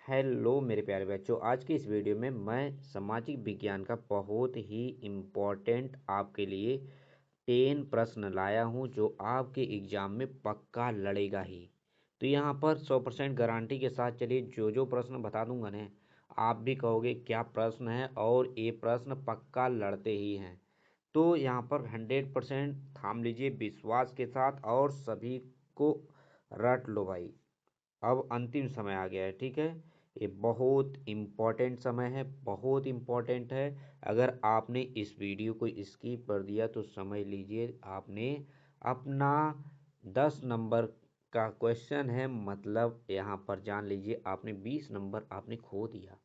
Hello मेरे प्यारे बच्चों, आज की इस वीडियो में मैं सामाजिक विज्ञान का बहुत ही इम्पोर्टेंट आपके लिए 10 प्रश्न लाया हूं जो आपके एग्जाम में पक्का लड़ेगा ही। तो यहाँ पर 100% गारंटी के साथ चलिए जो प्रश्न बता दूंगा ना, आप भी कहोगे क्या प्रश्न है और ये प्रश्न पक्का लड़ते ही हैं। तो यहाँ पर 100% थाम लीजिए विश्वास के साथ और सभी को रट लो भाई। अब अंतिम समय आ गया है, ठीक है। ये बहुत इम्पोर्टेंट समय है, बहुत इम्पोर्टेंट है। अगर आपने इस वीडियो को स्किप कर दिया तो समझ लीजिए आपने अपना 10 नंबर का क्वेश्चन है, मतलब यहाँ पर जान लीजिए आपने 20 नंबर आपने खो दिया।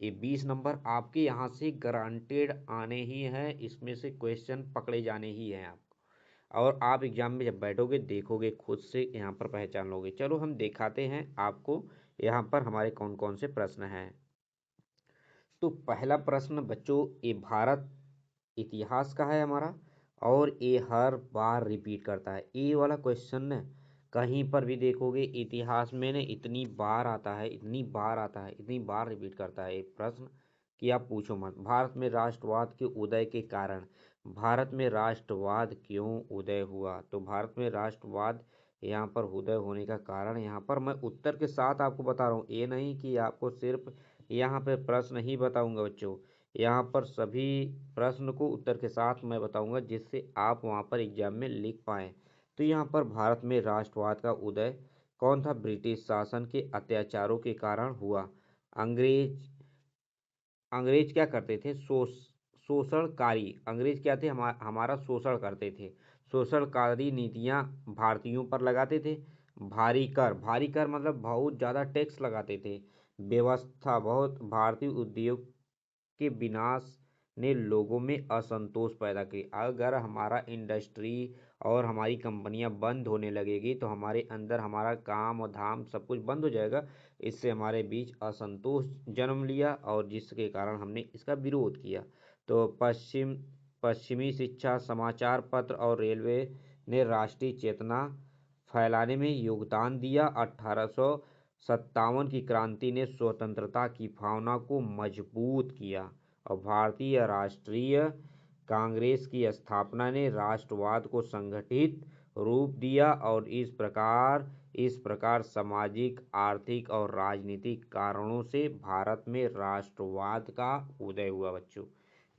ये 20 नंबर आपके यहाँ से गारंटेड आने ही हैं, इसमें से क्वेश्चन पकड़े जाने ही हैं आप। और आप एग्जाम में जब बैठोगे देखोगे खुद से यहाँ पर पहचान लोगे। चलो हम दिखाते हैं आपको यहाँ पर हमारे कौन कौन से प्रश्न हैं। तो पहला प्रश्न बच्चों, ये भारत इतिहास का है हमारा और ये हर बार रिपीट करता है। ये वाला क्वेश्चन न कहीं पर भी देखोगे इतिहास में न इतनी बार आता है, इतनी बार आता है, इतनी बार रिपीट करता है ये प्रश्न कि आप पूछो मत। भारत में राष्ट्रवाद के उदय के कारण, भारत में राष्ट्रवाद क्यों उदय हुआ? तो भारत में राष्ट्रवाद यहाँ पर उदय होने का कारण यहाँ पर मैं उत्तर के साथ आपको बता रहा हूँ, ये नहीं कि आपको सिर्फ यहाँ पे प्रश्न ही बताऊंगा बच्चों। यहाँ पर सभी प्रश्न को उत्तर के साथ मैं बताऊंगा जिससे आप वहाँ पर एग्जाम में लिख पाएँ। तो यहाँ पर भारत में राष्ट्रवाद का उदय कौन था? ब्रिटिश शासन के अत्याचारों के कारण हुआ। अंग्रेज अंग्रेज क्या करते थे? शोषणकारी अंग्रेज क्या थे? हमारा शोषण करते थे। शोषणकारी नीतियां भारतीयों पर लगाते थे। भारी कर मतलब बहुत ज़्यादा टैक्स लगाते थे। व्यवस्था बहुत, भारतीय उद्योग के विनाश ने लोगों में असंतोष पैदा की। अगर हमारा इंडस्ट्री और हमारी कंपनियां बंद होने लगेगी तो हमारे अंदर हमारा काम और धाम सब कुछ बंद हो जाएगा। इससे हमारे बीच असंतोष जन्म लिया और जिसके कारण हमने इसका विरोध किया। तो पश्चिमी शिक्षा, समाचार पत्र और रेलवे ने राष्ट्रीय चेतना फैलाने में योगदान दिया। 1857 की क्रांति ने स्वतंत्रता की भावना को मजबूत किया और भारतीय राष्ट्रीय कांग्रेस की स्थापना ने राष्ट्रवाद को संगठित रूप दिया और इस प्रकार सामाजिक, आर्थिक और राजनीतिक कारणों से भारत में राष्ट्रवाद का उदय हुआ। बच्चों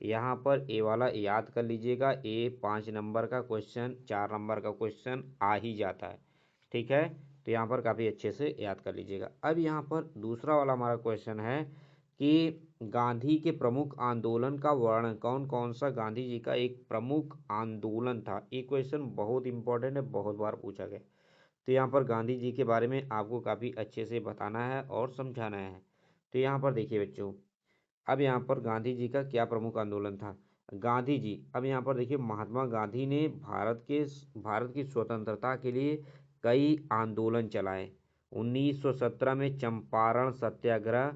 यहाँ पर ए वाला याद कर लीजिएगा, ए 5 नंबर का क्वेश्चन, 4 नंबर का क्वेश्चन आ ही जाता है, ठीक है। तो यहाँ पर काफ़ी अच्छे से याद कर लीजिएगा। अब यहाँ पर दूसरा वाला हमारा क्वेश्चन है कि गांधी के प्रमुख आंदोलन का वर्णन। कौन कौन सा गांधी जी का एक प्रमुख आंदोलन था? ये क्वेश्चन बहुत इंपॉर्टेंट है, बहुत बार पूछा गया। तो यहाँ पर गांधी जी के बारे में आपको काफ़ी अच्छे से बताना है और समझाना है। तो यहाँ पर देखिए बच्चों, अब यहाँ पर गांधी जी का क्या प्रमुख आंदोलन था? गांधी जी, अब यहाँ पर देखिए महात्मा गांधी ने भारत की स्वतंत्रता के लिए कई आंदोलन चलाए। 1917 में चंपारण सत्याग्रह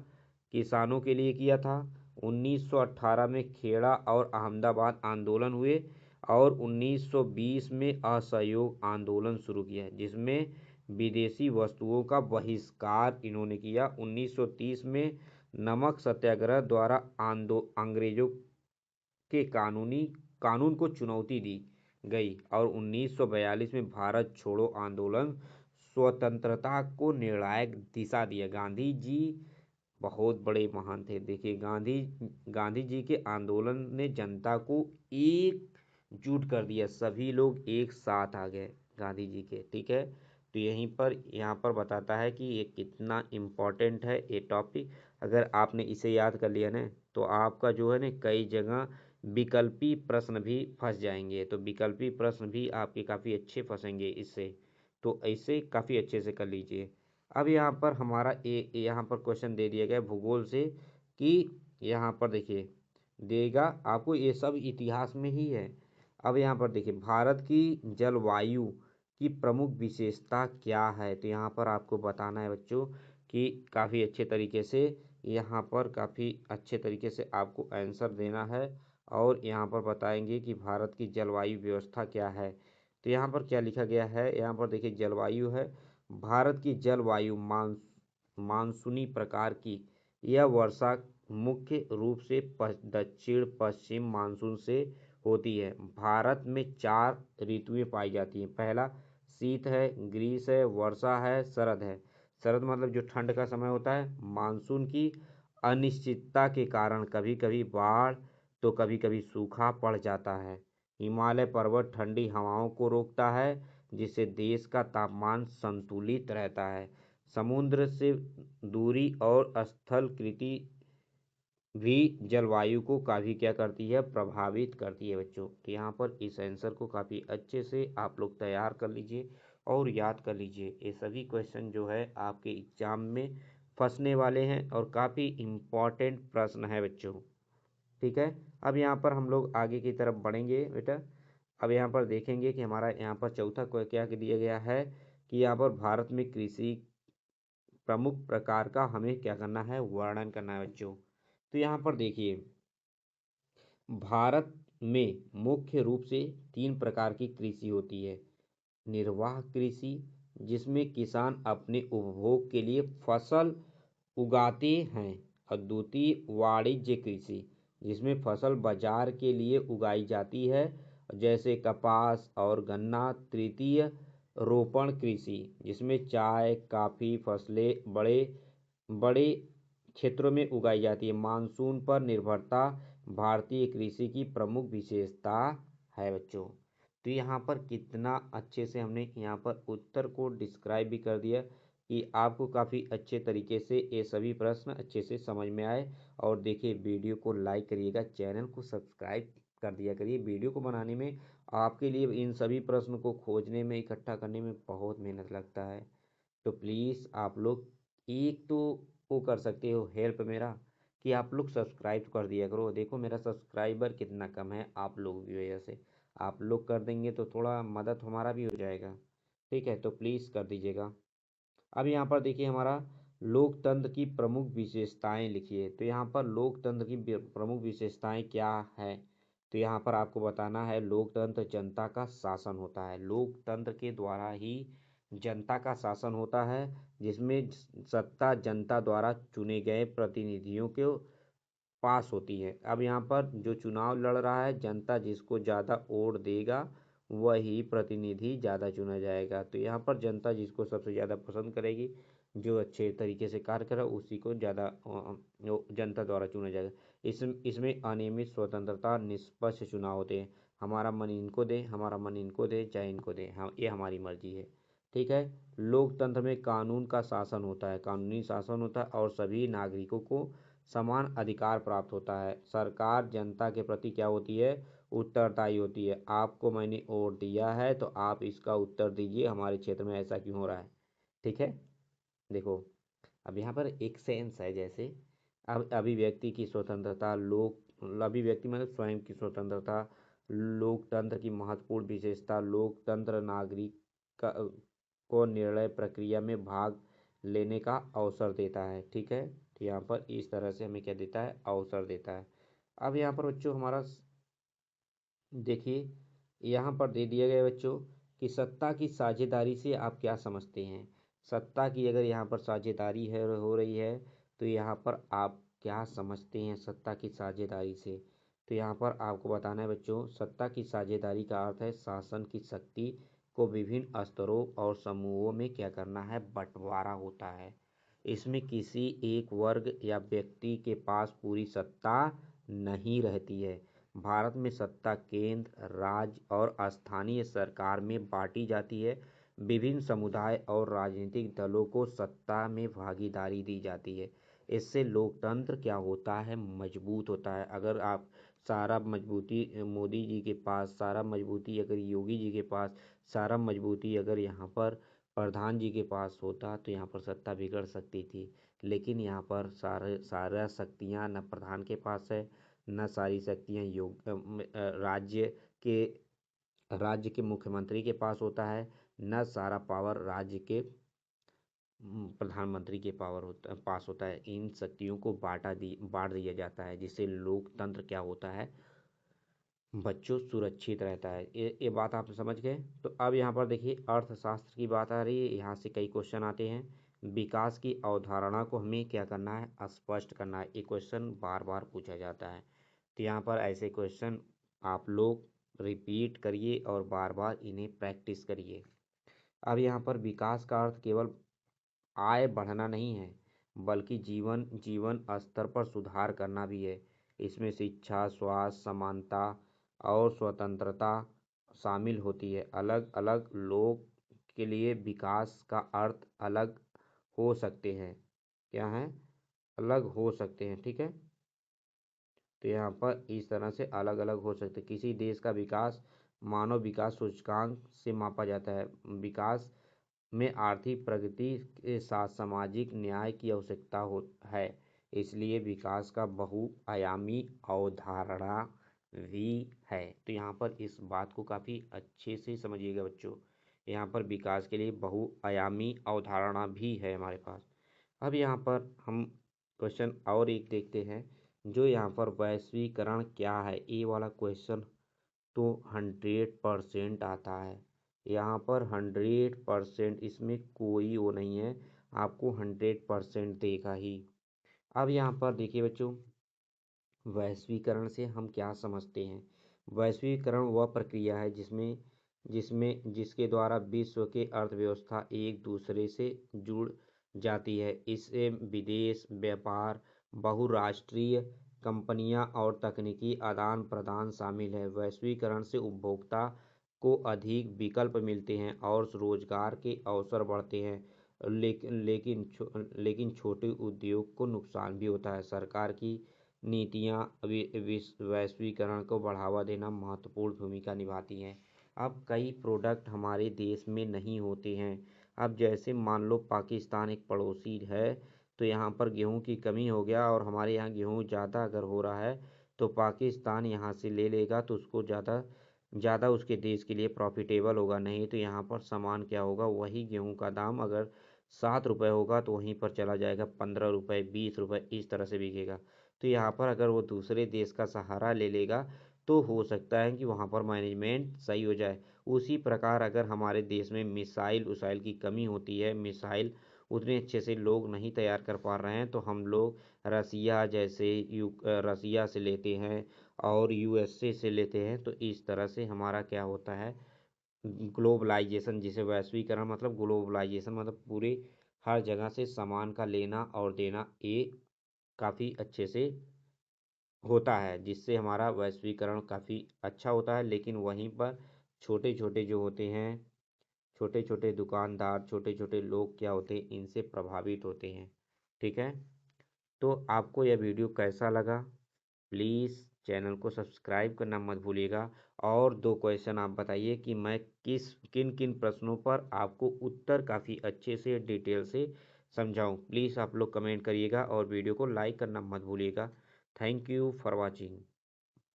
किसानों के लिए किया था। 1918 में खेड़ा और अहमदाबाद आंदोलन हुए और 1920 में असहयोग आंदोलन शुरू किया जिसमें विदेशी वस्तुओं का बहिष्कार इन्होंने किया। 1930 में नमक सत्याग्रह द्वारा अंग्रेजों के कानून को चुनौती दी गई और 1942 में भारत छोड़ो आंदोलन स्वतंत्रता को निर्णायक दिशा दिया। गांधी जी बहुत बड़े महान थे। देखिए गांधी जी के आंदोलन ने जनता को एकजुट कर दिया, सभी लोग एक साथ आ गए गांधी जी के, ठीक है। तो यहाँ पर बताता है कि ये कितना इम्पोर्टेंट है ये टॉपिक। अगर आपने इसे याद कर लिया ना तो आपका जो है ना कई जगह विकल्पी प्रश्न भी फंस जाएंगे। तो विकल्पी प्रश्न भी आपके काफ़ी अच्छे फंसेंगे इससे, तो ऐसे काफ़ी अच्छे से कर लीजिए। अब यहाँ पर हमारा यहाँ पर क्वेश्चन दे दिया गया भूगोल से कि यहाँ पर देखिए देगा आपको, ये सब इतिहास में ही है। अब यहाँ पर देखिए भारत की जलवायु की प्रमुख विशेषता क्या है? तो यहाँ पर आपको बताना है बच्चों कि काफ़ी अच्छे तरीके से, यहाँ पर काफ़ी अच्छे तरीके से आपको आंसर देना है और यहाँ पर बताएंगे कि भारत की जलवायु व्यवस्था क्या है। तो यहाँ पर क्या लिखा गया है? यहाँ पर देखिए जलवायु है, भारत की जलवायु मानसूनी प्रकार की। यह वर्षा मुख्य रूप से दक्षिण पश्चिम मानसून से होती है। भारत में 4 ऋतुएं पाई जाती हैं। पहला शीत है, ग्रीष्म है, वर्षा है, शरद है। शरद मतलब जो ठंड का समय होता है। मानसून की अनिश्चितता के कारण कभी कभी बाढ़ तो कभी कभी सूखा पड़ जाता है। हिमालय पर्वत ठंडी हवाओं को रोकता है, जिससे देश का तापमान संतुलित रहता है। समुद्र से दूरी और स्थलकृति भी जलवायु को काफ़ी क्या करती है, प्रभावित करती है बच्चों। तो यहाँ पर इस आंसर को काफ़ी अच्छे से आप लोग तैयार कर लीजिए और याद कर लीजिए। ये सभी क्वेश्चन जो है आपके एग्जाम में फंसने वाले हैं और काफ़ी इम्पॉर्टेंट प्रश्न है बच्चों। ठीक है, अब यहाँ पर हम लोग आगे की तरफ बढ़ेंगे बेटा। अब यहाँ पर देखेंगे कि हमारा यहाँ पर चौथा क्या दिया गया है कि यहाँ पर भारत में कृषि प्रमुख प्रकार का हमें क्या करना है, वर्णन करना है बच्चों। तो यहाँ पर देखिए, भारत में मुख्य रूप से 3 प्रकार की कृषि होती है। निर्वाह कृषि, जिसमें किसान अपने उपभोग के लिए फसल उगाते हैं। और द्वितीय वाणिज्य कृषि, जिसमें फसल बाजार के लिए उगाई जाती है, जैसे कपास और गन्ना। तृतीय रोपण कृषि, जिसमें चाय काफ़ी फसलें बड़े बड़े क्षेत्रों में उगाई जाती है। मानसून पर निर्भरता भारतीय कृषि की प्रमुख विशेषता है बच्चों। तो यहाँ पर कितना अच्छे से हमने यहाँ पर उत्तर को डिस्क्राइब भी कर दिया कि आपको काफ़ी अच्छे तरीके से ये सभी प्रश्न अच्छे से समझ में आए। और देखिए, वीडियो को लाइक करिएगा, चैनल को सब्सक्राइब कर दिया करिए। वीडियो को बनाने में आपके लिए इन सभी प्रश्न को खोजने में, इकट्ठा करने में बहुत मेहनत लगता है। तो प्लीज़ आप लोग एक तो वो कर सकते हो हेल्प मेरा, कि आप लोग सब्सक्राइब कर दिया करो। देखो मेरा सब्सक्राइबर कितना कम है आप लोगों की वजह से। आप लोग कर देंगे तो थोड़ा मदद हमारा भी हो जाएगा। ठीक है, तो प्लीज़ कर दीजिएगा। अब यहाँ पर देखिए, हमारा लोकतंत्र की प्रमुख विशेषताएं लिखिए। तो यहाँ पर लोकतंत्र की प्रमुख विशेषताएं क्या है, तो यहाँ पर आपको बताना है लोकतंत्र जनता का शासन होता है। लोकतंत्र के द्वारा ही जनता का शासन होता है, जिसमें सत्ता जनता द्वारा चुने गए प्रतिनिधियों के पास होती है। अब यहाँ पर जो चुनाव लड़ रहा है, जनता जिसको ज़्यादा वोट देगा वही प्रतिनिधि ज़्यादा चुना जाएगा। तो यहाँ पर जनता जिसको सबसे ज़्यादा पसंद करेगी, जो अच्छे तरीके से कार्य करे, उसी को ज़्यादा जनता द्वारा चुना जाएगा। इसमें अनियमित स्वतंत्रता, निष्पक्ष चुनाव होते हैं। हमारा मन इनको दे, हमारा मन इनको दे, चाहे इनको दे, हाँ ये हमारी मर्जी है। ठीक है, लोकतंत्र में कानून का शासन होता है, कानूनी शासन होता है, और सभी नागरिकों को समान अधिकार प्राप्त होता है। सरकार जनता के प्रति क्या होती है, उत्तरदायी होती है। आपको मैंने वोट दिया है तो आप इसका उत्तर दीजिए, हमारे क्षेत्र में ऐसा क्यों हो रहा है। ठीक है, देखो अब यहाँ पर एक सेंस है, जैसे अब अभिव्यक्ति की स्वतंत्रता, अभिव्यक्ति मतलब स्वयं की स्वतंत्रता। लोकतंत्र की महत्वपूर्ण विशेषता, लोकतंत्र नागरिक का को निर्णय प्रक्रिया में भाग लेने का अवसर देता है। ठीक है, तो यहाँ पर इस तरह से हमें क्या देता है, अवसर देता है। अब यहाँ पर बच्चों हमारा देखिए, यहाँ पर दे दिया गया बच्चों कि सत्ता की साझेदारी से आप क्या समझते हैं। सत्ता की अगर यहाँ पर साझेदारी है, हो रही है, तो यहाँ पर आप क्या समझते हैं सत्ता की साझेदारी से। तो यहाँ पर आपको बताना है बच्चों, सत्ता की साझेदारी का अर्थ है शासन की शक्ति को विभिन्न स्तरों और समूहों में क्या करना है, बंटवारा होता है। इसमें किसी एक वर्ग या व्यक्ति के पास पूरी सत्ता नहीं रहती है। भारत में सत्ता केंद्र, राज्य और स्थानीय सरकार में बांटी जाती है। विभिन्न समुदाय और राजनीतिक दलों को सत्ता में भागीदारी दी जाती है। इससे लोकतंत्र क्या होता है, मजबूत होता है। अगर आप सारा मजबूती मोदी जी के पास, सारा मजबूती अगर योगी जी के पास, सारा मजबूती अगर यहाँ पर प्रधान जी के पास होता, तो यहाँ पर सत्ता बिगड़ सकती थी। लेकिन यहाँ पर सारा शक्तियाँ न प्रधान के पास है, न सारी शक्तियाँ के राज्य के मुख्यमंत्री के पास होता है, न सारा पावर राज्य के प्रधानमंत्री के पास होता है। इन शक्तियों को बांट दिया जाता है, जिससे लोकतंत्र क्या होता है बच्चों, सुरक्षित रहता है। ये बात आप समझ गए। तो अब यहाँ पर देखिए अर्थशास्त्र की बात आ रही है, यहाँ से कई क्वेश्चन आते हैं। विकास की अवधारणा को हमें क्या करना है, स्पष्ट करना है। ये क्वेश्चन बार बार पूछा जाता है, तो यहाँ पर ऐसे क्वेश्चन आप लोग रिपीट करिए और बार बार इन्हें प्रैक्टिस करिए। अब यहाँ पर विकास का अर्थ केवल आय बढ़ना नहीं है, बल्कि जीवन स्तर पर सुधार करना भी है। इसमें शिक्षा, स्वास्थ्य, समानता और स्वतंत्रता शामिल होती है। अलग अलग लोग के लिए विकास का अर्थ अलग हो सकते हैं। क्या है, अलग हो सकते हैं, ठीक है। तो यहाँ पर इस तरह से अलग अलग हो सकते हैं। किसी देश का विकास मानव विकास सूचकांक से मापा जाता है। विकास में आर्थिक प्रगति के साथ सामाजिक न्याय की आवश्यकता हो है, इसलिए विकास का बहुआयामी अवधारणा भी है। तो यहाँ पर इस बात को काफ़ी अच्छे से समझिएगा बच्चों। यहाँ पर विकास के लिए बहुआयामी अवधारणा भी है हमारे पास। अब यहाँ पर हम क्वेश्चन और एक देखते हैं, जो यहाँ पर वैश्वीकरण क्या है। ये वाला क्वेश्चन तो 100% आता है। यहाँ पर 100%, इसमें कोई वो नहीं है, आपको 100% देगा ही। अब यहाँ पर देखिए बच्चों, वैश्वीकरण से हम क्या समझते हैं। वैश्वीकरण वह प्रक्रिया है जिसके द्वारा विश्व के अर्थव्यवस्था एक दूसरे से जुड़ जाती है। इससे विदेश व्यापार, बहुराष्ट्रीय कंपनियां और तकनीकी आदान प्रदान शामिल है। वैश्वीकरण से उपभोक्ता को अधिक विकल्प मिलते हैं और रोजगार के अवसर बढ़ते हैं। लेकिन छोटे उद्योग को नुकसान भी होता है। सरकार की नीतियाँ वैश्वीकरण को बढ़ावा देना महत्वपूर्ण भूमिका निभाती हैं। अब कई प्रोडक्ट हमारे देश में नहीं होते हैं। अब जैसे मान लो पाकिस्तान एक पड़ोसी है, तो यहाँ पर गेहूँ की कमी हो गया और हमारे यहाँ गेहूँ ज़्यादा अगर हो रहा है, तो पाकिस्तान यहाँ से ले लेगा, तो उसको ज़्यादा उसके देश के लिए प्रॉफिटेबल होगा। नहीं तो यहाँ पर सामान क्या होगा, वही गेहूँ का दाम अगर 7 रुपये होगा तो वहीं पर चला जाएगा 15 रुपये, 20 रुपये, इस तरह से बिकेगा। तो यहाँ पर अगर वो दूसरे देश का सहारा ले लेगा तो हो सकता है कि वहाँ पर मैनेजमेंट सही हो जाए। उसी प्रकार अगर हमारे देश में मिसाइल उसाइल की कमी होती है, मिसाइल उतने अच्छे से लोग नहीं तैयार कर पा रहे हैं, तो हम लोग रसिया से लेते हैं और यूएसए से लेते हैं। तो इस तरह से हमारा क्या होता है, ग्लोबलाइजेशन, जिसे वैश्वीकरण मतलब ग्लोबलाइजेशन मतलब पूरे हर जगह से सामान का लेना और देना, ये काफ़ी अच्छे से होता है, जिससे हमारा वैश्वीकरण काफ़ी अच्छा होता है। लेकिन वहीं पर छोटे छोटे जो होते हैं, छोटे छोटे दुकानदार, छोटे छोटे लोग क्या होते हैं, इनसे प्रभावित होते हैं, ठीक है। तो आपको यह वीडियो कैसा लगा, प्लीज़ चैनल को सब्सक्राइब करना मत भूलिएगा। और 2 क्वेश्चन आप बताइए कि मैं किन किन प्रश्नों पर आपको उत्तर काफ़ी अच्छे से डिटेल से समझाऊं। प्लीज़ आप लोग कमेंट करिएगा और वीडियो को लाइक करना मत भूलिएगा। Thank you for watching.